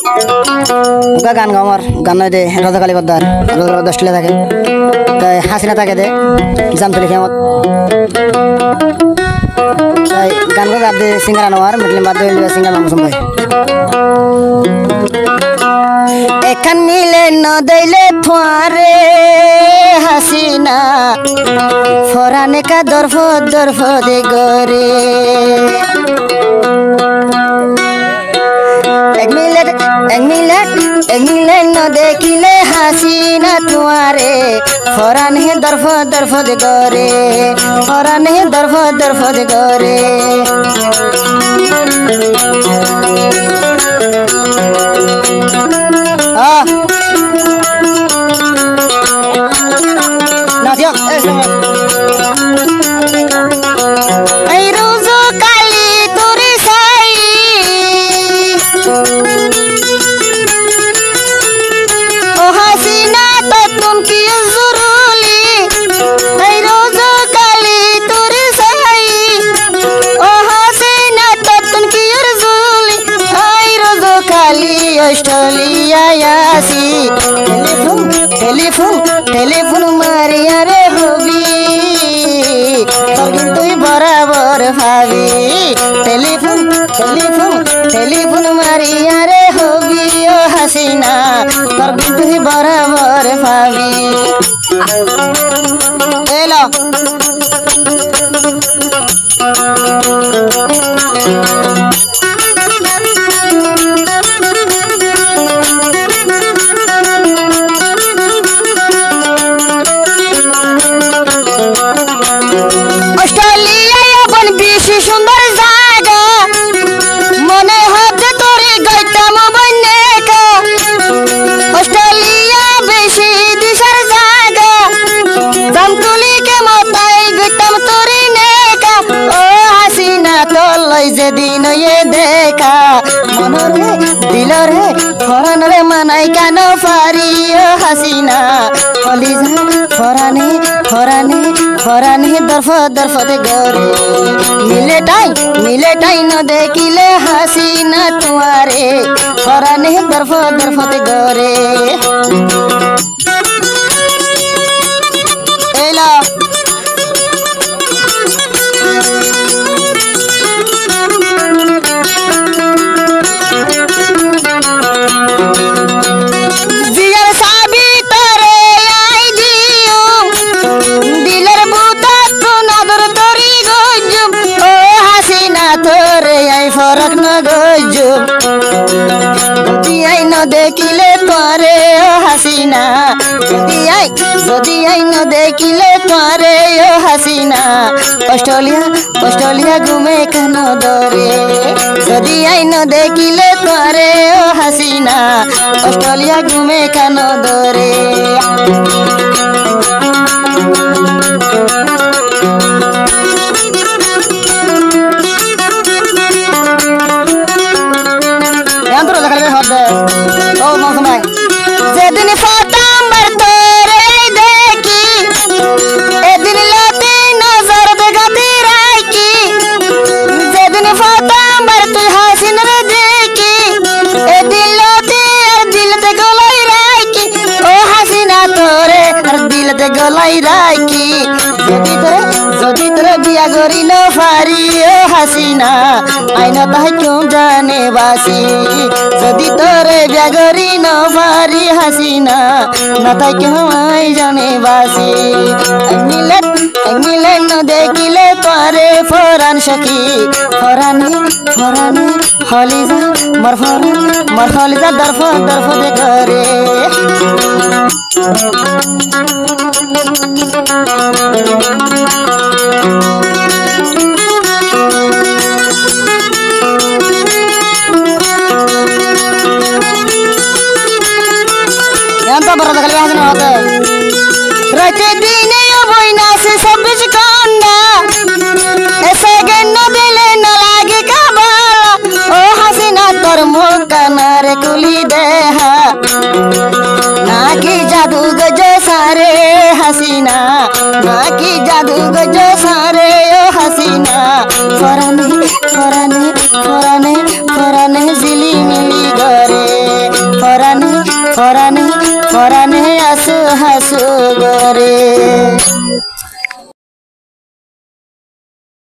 ওকা গান গাও আমার গান নয় দে রাজাকালী পদ্মার অস্ট্রেলিয়া থাকে তাই হাসিনা থাকে দে জামতলি খেমত তাই গান গো গাব দে সিঙ্গার আনোয়ার মিটলিম বাদ দে সিঙ্গার মামুসুম ভাই এখান মিলে ন দইলে থারে হাসিনা ফরানে কা দরফ দরফ দে গরে এক মিনিট ন দেখিলে হাসিনা তোমারে ফরান হে দরফ দরফ দে গরে ফরান হে দরফ দরফ দে গরে এই রোজ কালি তোরে সাই ও হাসিনা তো তুমি জরুরি এই রোজ কালি তোরে সাই ও হাসিনা তো তুমি জরুরি এই রোজ কালি অস্ট্রেলিয়া আসি টেলিফোন মারিয়া রে হবি তোর তুই বরাবর ভাবি টেলিফোন মারিয়া রে হবি ও হাসিনা তোর তুই বরাবর ভাবি এলো যেদিন দেখা মনরে দিলরে ফরানরে মানাই কেন পারি ও হাসিনা কলিজা ফরানে দরফ দরফ দে গরে মিলে টাই ন দেখিলে হাসিনা তোমারে ফরানে দরফ দরফ দে গরে এলা फरक न गजो যদি আই ন দেখিলে তোরে ও হাসিনা যদি আই ন দেখিলে তোরে ও হাসিনা অস্ট্রেলিয়া ঘুমে কেন দরে যদি আই ন দেখিলে তোরে ও হাসিনা অস্ট্রেলিয়া ঘুমে কেন দরে যেদিন ফাতাম্বার তোরে দেখি এদিন লতি নজর দেখাতি রাখি যেদিন ফাতাম্বার তুই হাসিন রে দেখি এদিন লতি আর দিলতে গলাই রাখি ও হাসিনা তোরে আর দিলতে গলাই রাখি যদি তোরে বিয়া করি ন পারি ও হাসিনা আইনা তাই কেউ জানে বাসি যদি তোরে বিয়া করি ন পারি হাসিনা না তাই কেউ আই জানে বাসি এক মিলে ন দেখিলে তোরে ফরান সখী ফরানে হলিজা মর হলিজা দরফ দে করে রাতে দিনে বইনা সে সবজ কান্না এসে গেন দিলে না লাগে কাবালা ও হাসিনা তোর মুখ কানার কুলি দেহা নাকি জাদু গজ সারে হাসিনা নাকি জাদু গজ সারে ও হাসিনা ফরানে জিলি মিলি গরে পরানে পরানে আসু হাসু গরে।